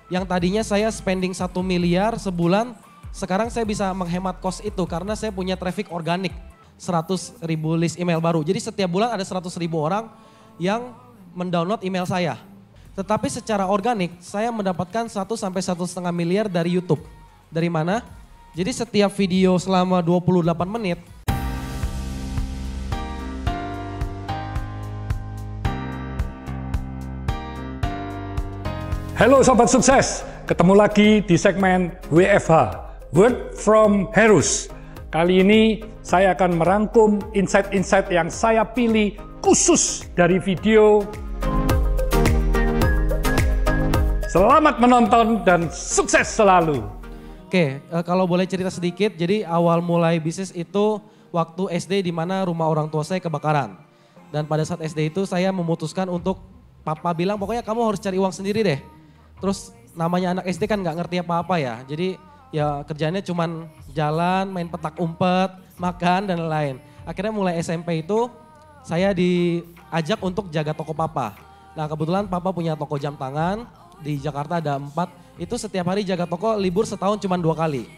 Yang tadinya saya spending 1 miliar sebulan, sekarang saya bisa menghemat cost itu karena saya punya traffic organik 100.000 list email baru. Jadi setiap bulan ada 100.000 orang yang mendownload email saya. Tetapi secara organik saya mendapatkan 1 sampai 1,5 miliar dari YouTube. Dari mana? Jadi setiap video selama 28 menit. Halo Sobat Sukses, ketemu lagi di segmen WFH, Word from Heroes. Kali ini saya akan merangkum insight-insight yang saya pilih khusus dari video. Selamat menonton dan sukses selalu. Oke, kalau boleh cerita sedikit, jadi awal mulai bisnis itu waktu SD di mana rumah orang tua saya kebakaran. Dan pada saat SD itu saya memutuskan untuk, papa bilang pokoknya kamu harus cari uang sendiri deh. Terus namanya anak SD kan nggak ngerti apa-apa ya, jadi ya kerjanya cuman jalan, main petak umpet, makan dan lain-lain. Akhirnya mulai SMP itu saya diajak untuk jaga toko papa. Nah kebetulan papa punya toko jam tangan, di Jakarta ada 4, itu setiap hari jaga toko, libur setahun cuma 2 kali.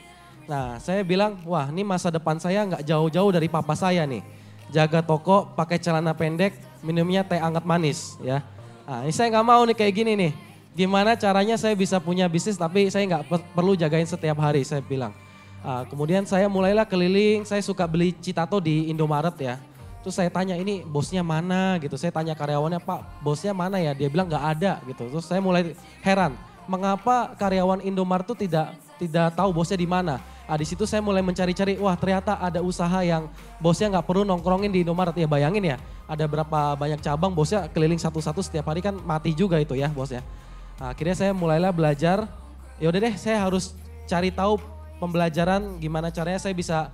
Nah saya bilang, wah ini masa depan saya nggak jauh-jauh dari papa saya nih. Jaga toko, pakai celana pendek, minumnya teh hangat manis ya. Nah ini saya nggak mau nih kayak gini nih. Gimana caranya saya bisa punya bisnis tapi saya nggak perlu jagain setiap hari, saya bilang. Kemudian saya mulailah keliling, saya suka beli Citato di Indomaret ya. Terus saya tanya ini bosnya mana gitu, saya tanya karyawannya Pak bosnya mana ya, dia bilang nggak ada gitu. Terus saya mulai heran, mengapa karyawan Indomaret itu tidak tahu bosnya di mana. Di situ saya mulai mencari-cari, wah ternyata ada usaha yang bosnya nggak perlu nongkrongin di Indomaret. Ya bayangin ya, ada berapa banyak cabang, bosnya keliling satu-satu setiap hari kan mati juga itu ya bosnya. Akhirnya saya mulailah belajar, ya udah deh saya harus cari tahu pembelajaran gimana caranya saya bisa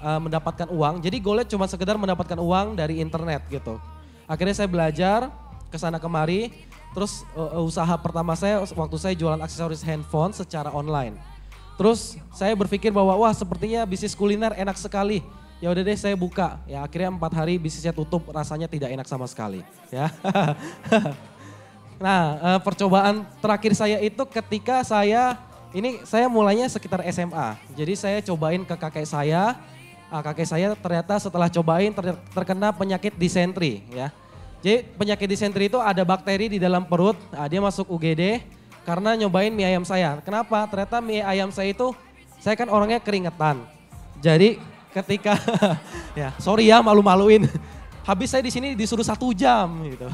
mendapatkan uang. Jadi goalnya cuma sekedar mendapatkan uang dari internet gitu. Akhirnya saya belajar kesana kemari, terus usaha pertama saya waktu saya jualan aksesoris handphone secara online. Terus saya berpikir bahwa wah sepertinya bisnis kuliner enak sekali. Ya udah deh saya buka. Ya akhirnya 4 hari bisnisnya tutup, rasanya tidak enak sama sekali. Ya. Nah percobaan terakhir saya itu ketika saya mulainya sekitar SMA. Jadi saya cobain ke kakek saya. Kakek saya ternyata setelah cobain terkena penyakit disentri ya. Jadi penyakit disentri itu ada bakteri di dalam perut, dia masuk UGD karena nyobain mie ayam saya. Kenapa? Ternyata mie ayam saya itu, saya kan orangnya keringetan. Jadi ketika, ya sorry ya malu-maluin, habis saya di sini disuruh 1 jam gitu.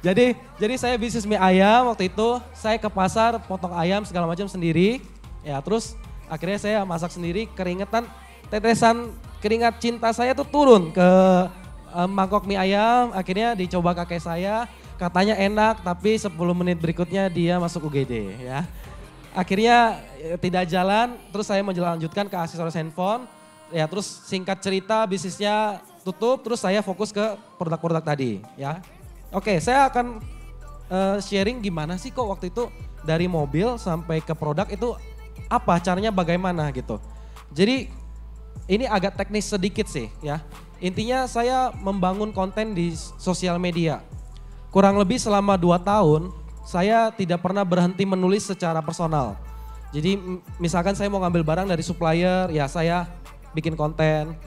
Jadi saya bisnis mie ayam waktu itu, saya ke pasar potong ayam segala macam sendiri. Ya terus akhirnya saya masak sendiri, keringetan, tetesan keringat cinta saya tuh turun ke mangkok mie ayam. Akhirnya dicoba kakek saya, katanya enak tapi 10 menit berikutnya dia masuk UGD ya. Akhirnya tidak jalan, terus saya melanjutkan ke aksesoris handphone. Ya terus singkat cerita bisnisnya tutup, terus saya fokus ke produk-produk tadi ya. Oke, saya akan sharing gimana sih kok waktu itu dari mobil sampai ke produk itu apa caranya bagaimana gitu. Jadi ini agak teknis sedikit sih ya. Intinya saya membangun konten di sosial media. Kurang lebih selama 2 tahun saya tidak pernah berhenti menulis secara personal. Jadi misalkan saya mau ngambil barang dari supplier ya saya bikin konten.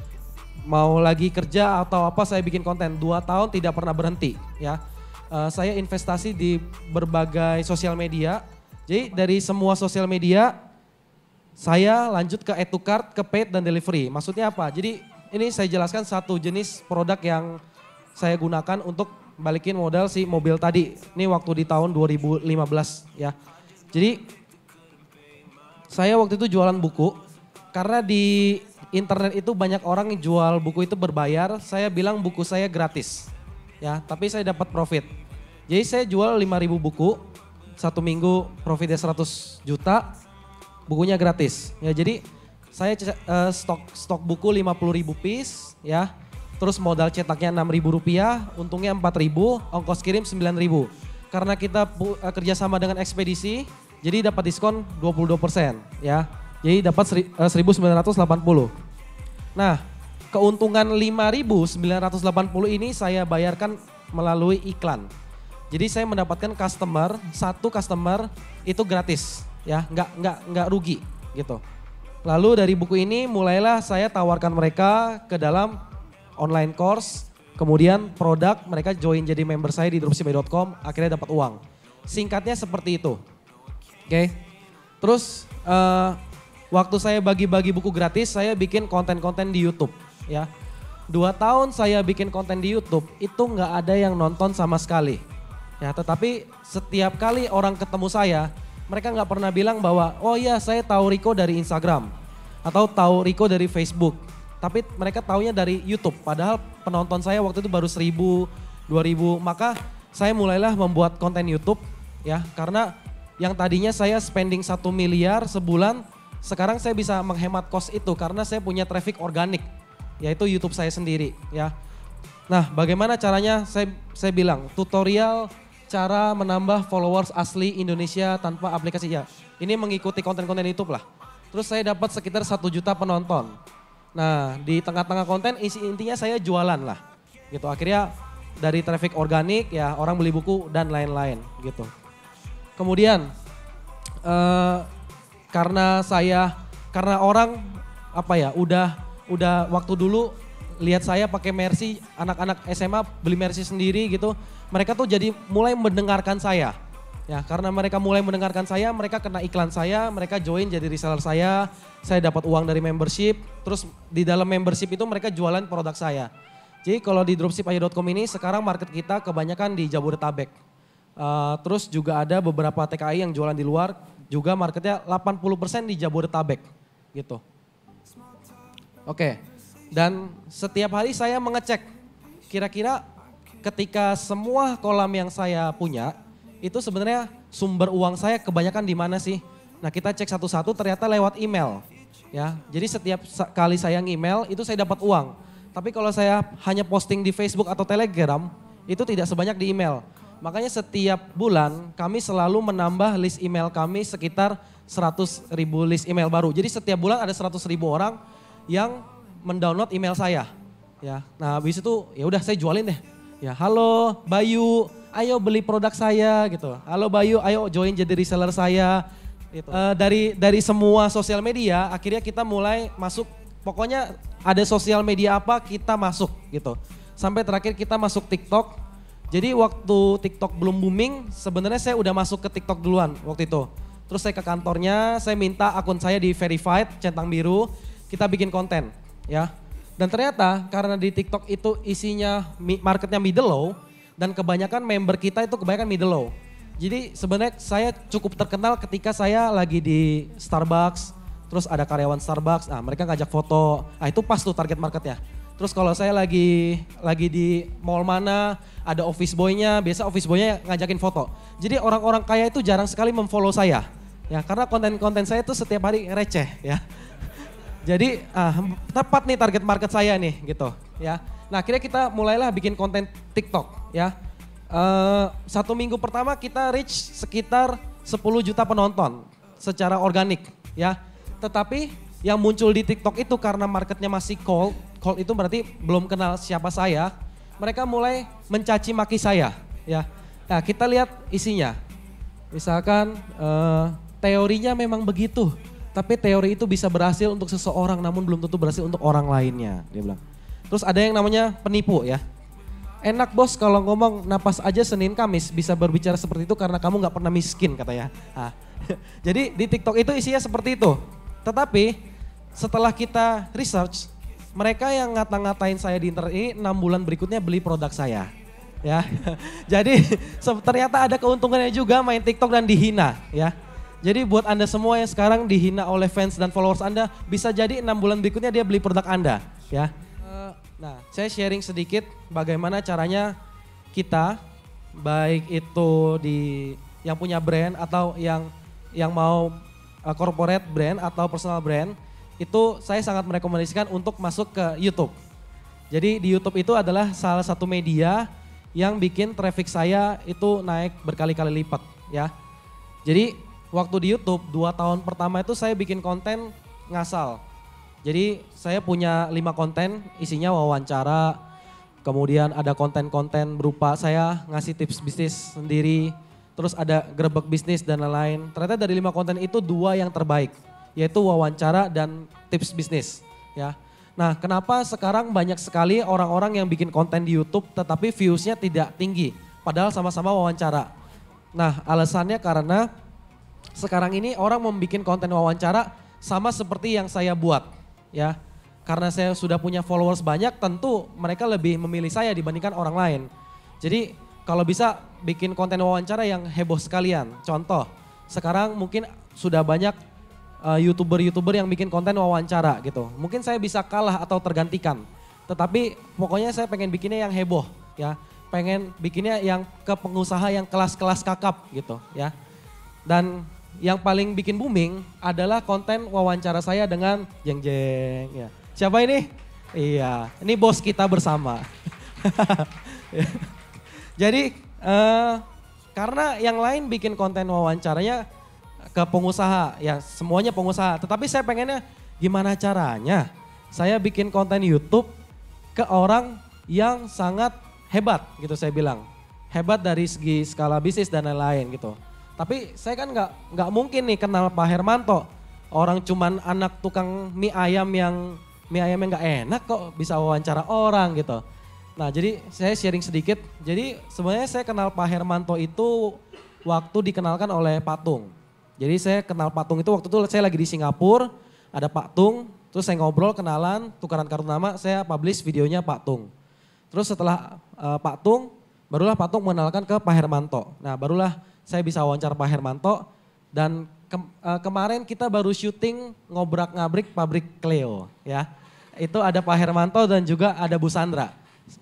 Mau lagi kerja atau apa saya bikin konten, 2 tahun tidak pernah berhenti ya. Saya investasi di berbagai sosial media. Jadi dari semua sosial media saya lanjut ke add to cart, ke paid dan delivery. Maksudnya apa? Jadi ini saya jelaskan satu jenis produk yang saya gunakan untuk balikin modal si mobil tadi. Ini waktu di tahun 2015 ya. Jadi saya waktu itu jualan buku karena di internet itu banyak orang yang jual buku itu berbayar, saya bilang buku saya gratis. Ya, tapi saya dapat profit. Jadi saya jual 5.000 buku, 1 minggu profitnya 100 juta, bukunya gratis. Ya, jadi saya stok buku 50.000 piece ya. Terus modal cetaknya 6.000 rupiah, untungnya 4.000, ongkos kirim 9.000. Karena kita kerjasama dengan ekspedisi, jadi dapat diskon 22% ya. Jadi dapat 1.980. Nah keuntungan 5.980 ini saya bayarkan melalui iklan. Jadi saya mendapatkan satu customer itu gratis, ya, nggak rugi gitu. Lalu dari buku ini mulailah saya tawarkan mereka ke dalam online course, kemudian produk, mereka join jadi member saya di dropship.com, akhirnya dapat uang. Singkatnya seperti itu. Oke. Terus waktu saya bagi-bagi buku gratis, saya bikin konten-konten di YouTube, ya. 2 tahun saya bikin konten di YouTube, itu nggak ada yang nonton sama sekali. Ya, tetapi setiap kali orang ketemu saya, mereka nggak pernah bilang bahwa, oh iya saya tahu Rico dari Instagram, atau tahu Rico dari Facebook. Tapi mereka taunya dari YouTube, padahal penonton saya waktu itu baru 1.000, 2.000. Maka saya mulailah membuat konten YouTube, ya, karena yang tadinya saya spending 1 miliar sebulan, sekarang saya bisa menghemat cost itu karena saya punya traffic organik, yaitu YouTube saya sendiri, ya. Nah, bagaimana caranya? Saya bilang tutorial cara menambah followers asli Indonesia tanpa aplikasi, ya. Ini mengikuti konten-konten YouTube lah. Terus saya dapat sekitar 1 juta penonton. Nah, di tengah-tengah konten intinya saya jualan lah, gitu. Akhirnya dari traffic organik, ya, orang beli buku dan lain-lain, gitu. Kemudian karena orang udah waktu dulu lihat saya pakai Mercy, anak-anak SMA beli Mercy sendiri gitu, mereka tuh jadi mulai mendengarkan saya. Ya, karena mereka mulai mendengarkan saya, mereka kena iklan saya, mereka join jadi reseller saya dapat uang dari membership, terus di dalam membership itu mereka jualan produk saya. Jadi kalau di dropshipayo.com ini sekarang market kita kebanyakan di Jabodetabek. Terus juga ada beberapa TKI yang jualan di luar, juga marketnya 80% di Jabodetabek gitu. Oke, dan setiap hari saya mengecek kira-kira ketika semua kolam yang saya punya itu sebenarnya sumber uang saya kebanyakan di mana sih? Nah, kita cek satu-satu, ternyata lewat email. Ya, jadi setiap kali saya email itu saya dapat uang. Tapi kalau saya hanya posting di Facebook atau Telegram itu tidak sebanyak di email. Makanya setiap bulan kami selalu menambah list email kami sekitar 100.000 list email baru. Jadi setiap bulan ada 100.000 orang yang mendownload email saya. Ya, nah habis itu ya udah saya jualin deh. Ya, halo Bayu, ayo beli produk saya gitu. Halo Bayu, ayo join jadi reseller saya. Gitu. Dari semua sosial media akhirnya kita mulai masuk, pokoknya ada sosial media apa kita masuk gitu. Sampai terakhir kita masuk TikTok. Jadi waktu TikTok belum booming, sebenarnya saya udah masuk ke TikTok duluan waktu itu. Terus saya ke kantornya, saya minta akun saya di verified, centang biru, kita bikin konten, ya. Dan ternyata karena di TikTok itu isinya marketnya middle low, dan kebanyakan member kita itu kebanyakan middle low. Jadi sebenarnya saya cukup terkenal ketika saya lagi di Starbucks, terus ada karyawan Starbucks, nah mereka ngajak foto, nah itu pas tuh target marketnya. Terus kalau saya lagi di mall mana, ada office boy-nya, biasa office boy-nya ngajakin foto. Jadi orang-orang kaya itu jarang sekali memfollow saya. Ya, karena konten-konten saya itu setiap hari receh ya. Jadi tepat nih target market saya nih gitu ya. Nah, akhirnya kita mulailah bikin konten TikTok ya. 1 minggu pertama kita reach sekitar 10 juta penonton secara organik ya. Tetapi yang muncul di TikTok itu karena marketnya masih cold itu berarti belum kenal siapa saya, mereka mulai mencaci maki saya ya. Nah, kita lihat isinya. Misalkan teorinya memang begitu, tapi teori itu bisa berhasil untuk seseorang namun belum tentu berhasil untuk orang lainnya, dia bilang. Terus ada yang namanya penipu ya. Enak bos kalau ngomong napas aja Senin Kamis bisa berbicara seperti itu karena kamu gak pernah miskin katanya. Nah, jadi di TikTok itu isinya seperti itu. Tetapi setelah kita research, mereka yang ngata-ngatain saya di internet ini 6 bulan berikutnya beli produk saya. Ya. Jadi ternyata ada keuntungannya juga main TikTok dan dihina ya. Jadi buat Anda semua yang sekarang dihina oleh fans dan followers Anda, bisa jadi 6 bulan berikutnya dia beli produk Anda ya. Nah, saya sharing sedikit bagaimana caranya kita, baik itu yang punya brand atau yang mau corporate brand atau personal brand, itu saya sangat merekomendasikan untuk masuk ke YouTube. Jadi di YouTube itu adalah salah satu media yang bikin traffic saya itu naik berkali-kali lipat ya. Jadi waktu di YouTube 2 tahun pertama itu saya bikin konten ngasal. Jadi saya punya 5 konten isinya wawancara, Kemudian ada konten-konten berupa saya ngasih tips bisnis sendiri. Terus ada grebek bisnis dan lain-lain. Ternyata dari 5 konten itu 2 yang terbaik. Yaitu wawancara dan tips bisnis. Ya. Nah, kenapa sekarang banyak sekali orang-orang yang bikin konten di YouTube tetapi views-nya tidak tinggi. Padahal sama-sama wawancara. Nah, alasannya karena sekarang ini orang membuat konten wawancara sama seperti yang saya buat. Ya. Karena saya sudah punya followers banyak, tentu mereka lebih memilih saya dibandingkan orang lain. Jadi kalau bisa bikin konten wawancara yang heboh sekalian. Contoh, sekarang mungkin sudah banyak YouTuber-YouTuber yang bikin konten wawancara gitu. Mungkin saya bisa kalah atau tergantikan. Tetapi pokoknya saya pengen bikinnya yang heboh ya. Pengen bikinnya yang ke pengusaha yang kelas-kelas kakap gitu ya. Dan yang paling bikin booming adalah konten wawancara saya dengan jeng-jeng ya. Siapa ini? Iya, ini bos kita bersama. Jadi karena yang lain bikin konten wawancaranya ke pengusaha, ya semuanya pengusaha. Tetapi saya pengennya gimana caranya saya bikin konten YouTube ke orang yang sangat hebat gitu saya bilang. Hebat dari segi skala bisnis dan lain-lain gitu. Tapi saya kan nggak mungkin nih kenal Pak Hermanto. Orang cuman anak tukang mie ayamnya nggak enak kok bisa wawancara orang gitu. Nah jadi saya sharing sedikit. Jadi sebenarnya saya kenal Pak Hermanto itu waktu dikenalkan oleh Pak Tung. Jadi saya kenal Pak Tung itu waktu itu saya lagi di Singapura, ada Pak Tung, terus saya ngobrol, kenalan, tukaran kartu nama, saya publish videonya Pak Tung. Terus setelah Pak Tung, barulah Pak Tung mengenalkan ke Pak Hermanto. Nah barulah saya bisa wawancara Pak Hermanto dan kemarin kita baru syuting ngobrak-ngabrik pabrik Cleo ya. Itu ada Pak Hermanto dan juga ada Bu Sandra.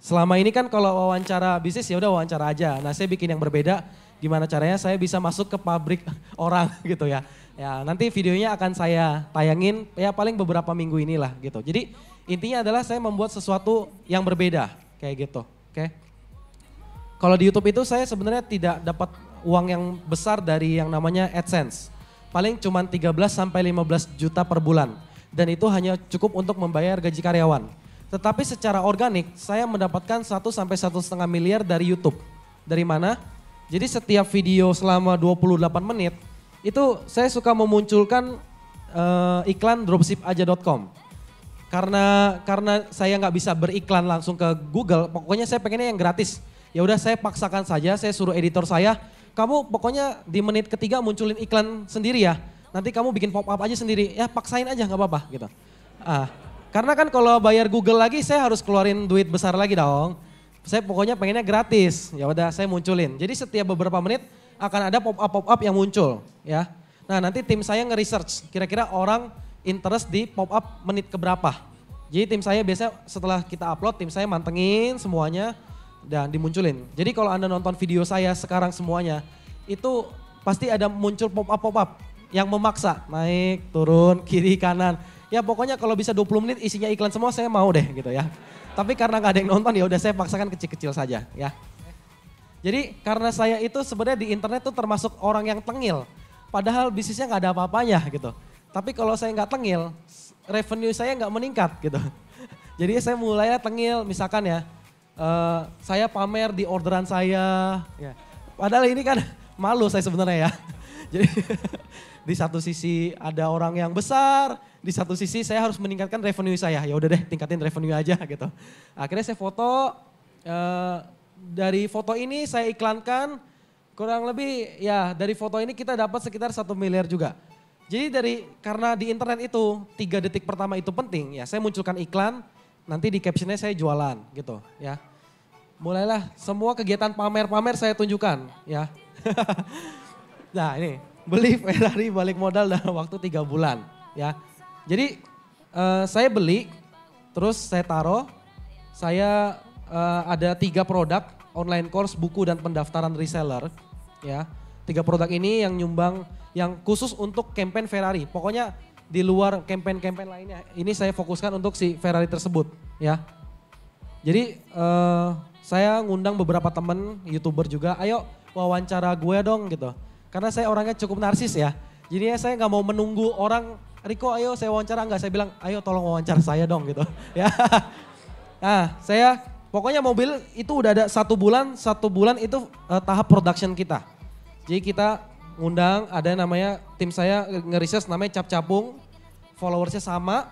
Selama ini kan kalau wawancara bisnis ya udah wawancara aja. Nah saya bikin yang berbeda, gimana caranya saya bisa masuk ke pabrik orang gitu ya. Ya nanti videonya akan saya tayangin ya paling beberapa minggu inilah gitu. Jadi intinya adalah saya membuat sesuatu yang berbeda kayak gitu. Oke. Kalau di YouTube itu saya sebenarnya tidak dapat uang yang besar dari yang namanya AdSense. Paling cuma 13 sampai 15 juta per bulan. Dan itu hanya cukup untuk membayar gaji karyawan. Tetapi secara organik saya mendapatkan 1 sampai 1,5 miliar dari YouTube. Dari mana? Jadi setiap video selama 28 menit itu saya suka memunculkan iklan dropshipaja.com. Karena saya nggak bisa beriklan langsung ke Google, pokoknya saya pengennya yang gratis. Ya udah saya paksakan saja, saya suruh editor saya, kamu pokoknya di menit ketiga munculin iklan sendiri ya. Nanti kamu bikin pop up aja sendiri, ya paksain aja nggak apa-apa gitu. Karena kan kalau bayar Google lagi saya harus keluarin duit besar lagi dong. Saya pokoknya pengennya gratis, ya udah saya munculin. Jadi setiap beberapa menit akan ada pop up yang muncul ya. Nah nanti tim saya nge-research kira-kira orang interest di pop up menit keberapa. Jadi tim saya biasanya setelah kita upload, tim saya mantengin semuanya dan dimunculin. Jadi kalau Anda nonton video saya sekarang semuanya, itu pasti ada muncul pop up yang memaksa, naik, turun, kiri, kanan. Ya pokoknya kalau bisa 20 menit isinya iklan semua saya mau deh gitu ya. Tapi karena gak ada yang nonton ya udah saya paksakan kecil-kecil saja ya. Jadi karena saya itu sebenarnya di internet tuh termasuk orang yang tengil. Padahal bisnisnya gak ada apa-apanya gitu. Tapi kalau saya nggak tengil, revenue saya nggak meningkat gitu. Jadi saya mulai tengil misalkan ya. Saya pamer di orderan saya. Ya. Padahal ini kan malu saya sebenarnya ya. Jadi di satu sisi ada orang yang besar, di satu sisi saya harus meningkatkan revenue saya. Ya udah deh tingkatin revenue aja gitu. Akhirnya saya foto, dari foto ini saya iklankan kurang lebih ya dari foto ini kita dapat sekitar 1 miliar juga. Jadi karena di internet itu 3 detik pertama itu penting ya saya munculkan iklan, nanti di captionnya saya jualan gitu ya. Mulailah semua kegiatan pamer-pamer saya tunjukkan ya. Nah ini beli Ferrari balik modal dalam waktu 3 bulan ya. Jadi saya beli terus saya taruh, saya ada 3 produk online course, buku dan pendaftaran reseller ya. 3 produk ini yang nyumbang yang khusus untuk campaign Ferrari. Pokoknya di luar campaign-campaign lainnya ini saya fokuskan untuk si Ferrari tersebut ya. Jadi saya ngundang beberapa temen YouTuber juga, ayo wawancara gue dong gitu. Karena saya orangnya cukup narsis ya. Jadi saya nggak mau menunggu orang, Riko ayo saya wawancara, enggak, saya bilang ayo tolong wawancara saya dong gitu ya. Nah saya Pokoknya mobil itu udah ada 1 bulan itu tahap production kita. Jadi kita ngundang, ada namanya tim saya ngeriset namanya Cap Capung, followersnya sama.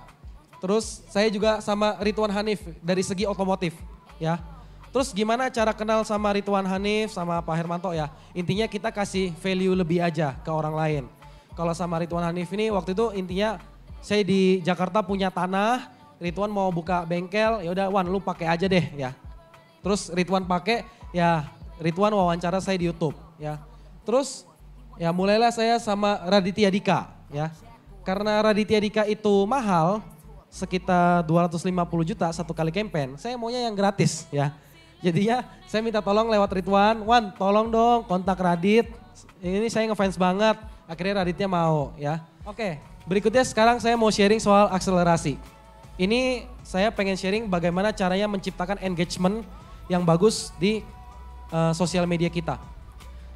Terus saya juga sama Ridwan Hanif dari segi otomotif ya. Terus gimana cara kenal sama Ridwan Hanif sama Pak Hermanto ya. Intinya kita kasih value lebih aja ke orang lain. Kalau sama Ridwan Hanif ini waktu itu intinya saya di Jakarta punya tanah, Ridwan mau buka bengkel, ya udah Wan lu pakai aja deh ya. Terus Ridwan pakai, ya Ridwan wawancara saya di YouTube ya. Terus ya mulailah saya sama Raditya Dika ya. Karena Raditya Dika itu mahal, sekitar 250 juta satu kali campaign, saya maunya yang gratis ya. Jadinya saya minta tolong lewat Ridwan, Wan tolong dong kontak Radit, ini saya ngefans banget. Akhirnya Raditya mau ya. Oke, berikutnya sekarang saya mau sharing soal akselerasi. Ini saya pengen sharing bagaimana caranya menciptakan engagement yang bagus di sosial media kita.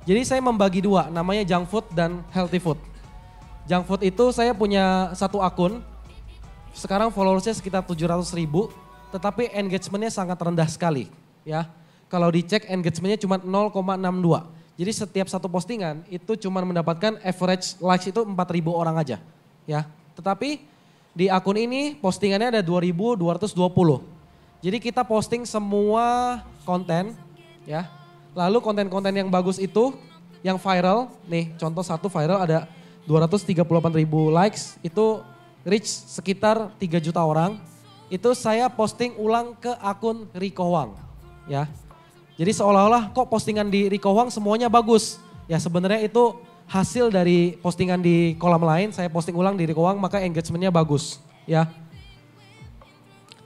Jadi saya membagi 2, namanya junk food dan healthy food. Junk food itu saya punya 1 akun, sekarang followersnya sekitar 700 ribu, tetapi engagementnya sangat rendah sekali. Ya, kalau dicek engagementnya cuma 0,62. Jadi setiap 1 postingan itu cuma mendapatkan average likes itu 4.000 orang aja. Ya, tetapi di akun ini postingannya ada 2.220. Jadi kita posting semua konten ya. Lalu konten-konten yang bagus itu yang viral, nih contoh 1 viral ada 238.000 likes, itu reach sekitar 3 juta orang. Itu saya posting ulang ke akun Rico Huang ya. Jadi seolah-olah kok postingan di Rico Huang semuanya bagus. Ya sebenarnya itu hasil dari postingan di kolam lain, saya posting ulang di Rico Huang, maka engagementnya bagus ya.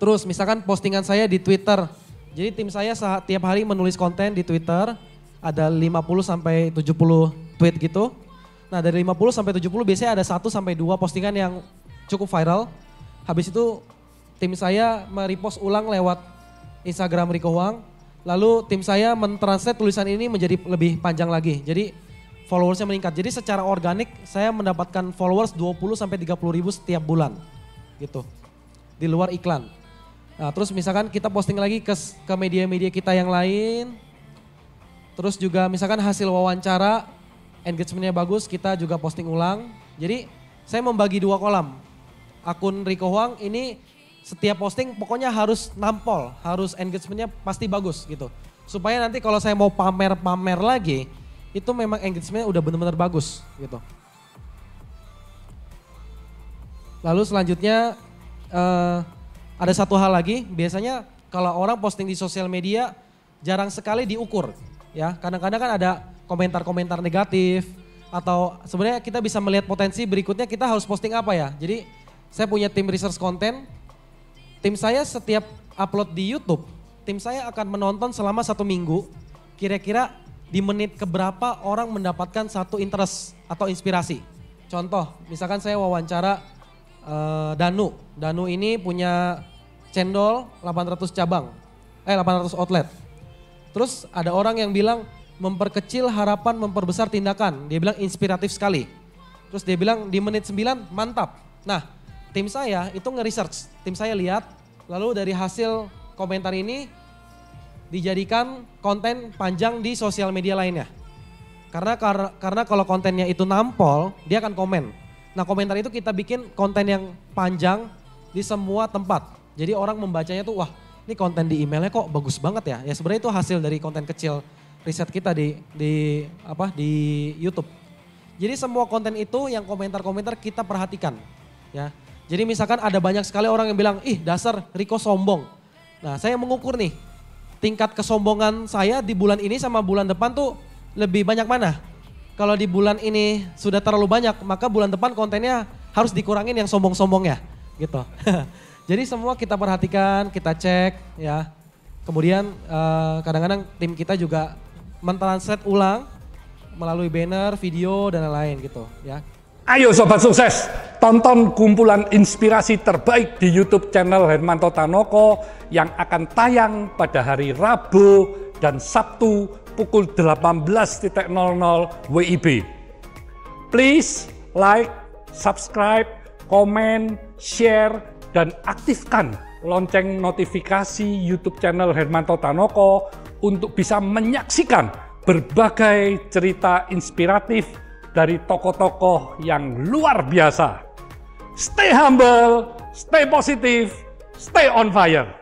Terus misalkan postingan saya di Twitter, jadi tim saya tiap hari menulis konten di Twitter, ada 50 sampai 70 tweet gitu. Nah dari 50 sampai 70 biasanya ada 1 sampai 2 postingan yang cukup viral. Habis itu tim saya merepost ulang lewat Instagram Rico Huang, lalu tim saya mentranslate tulisan ini menjadi lebih panjang lagi. Jadi followersnya meningkat. Jadi secara organik saya mendapatkan followers 20 sampai 30 ribu setiap bulan gitu. Di luar iklan. Nah, terus misalkan kita posting lagi ke media-media kita yang lain. Terus juga misalkan hasil wawancara engagementnya bagus, kita juga posting ulang. Jadi saya membagi 2 kolam. Akun Rico Huang ini setiap posting pokoknya harus nampol, harus engagementnya pasti bagus gitu. Supaya nanti kalau saya mau pamer-pamer lagi, itu memang engagementnya udah benar-benar bagus gitu. Lalu selanjutnya ada 1 hal lagi, biasanya kalau orang posting di sosial media jarang sekali diukur ya. Kadang-kadang kan ada komentar-komentar negatif atau sebenarnya kita bisa melihat potensi berikutnya kita harus posting apa ya. Jadi saya punya tim research konten, tim saya setiap upload di YouTube, tim saya akan menonton selama 1 minggu, kira-kira di menit keberapa orang mendapatkan satu interest atau inspirasi. Contoh, misalkan saya wawancara Danu. Danu ini punya cendol 800 cabang, 800 outlet. Terus ada orang yang bilang memperkecil harapan, memperbesar tindakan. Dia bilang inspiratif sekali. Terus dia bilang di menit 9 mantap. Nah tim saya itu nge-research, tim saya lihat lalu dari hasil komentar ini dijadikan konten panjang di sosial media lainnya. Karena kalau kontennya itu nampol, dia akan komen. Nah komentar itu kita bikin konten yang panjang di semua tempat. Jadi orang membacanya tuh wah ini konten di emailnya kok bagus banget ya. Ya sebenarnya itu hasil dari konten kecil riset kita di YouTube. Jadi semua konten itu yang komentar-komentar kita perhatikan. Ya. Jadi misalkan ada banyak sekali orang yang bilang, ih dasar Rico sombong. Nah saya mengukur nih, tingkat kesombongan saya di bulan ini sama bulan depan tuh lebih banyak mana? Kalau di bulan ini sudah terlalu banyak, maka bulan depan kontennya harus dikurangin yang sombong-sombongnya gitu. Jadi semua kita perhatikan, kita cek ya. Kemudian kadang-kadang tim kita juga mentranslate ulang melalui banner, video dan lain-lain gitu ya. Ayo Sobat Sukses, tonton kumpulan inspirasi terbaik di YouTube channel Hermanto Tanoko yang akan tayang pada hari Rabu dan Sabtu pukul 18.00 WIB. Please like, subscribe, komen, share, dan aktifkan lonceng notifikasi YouTube channel Hermanto Tanoko untuk bisa menyaksikan berbagai cerita inspiratif dari tokoh-tokoh yang luar biasa. Stay humble, stay positive, stay on fire.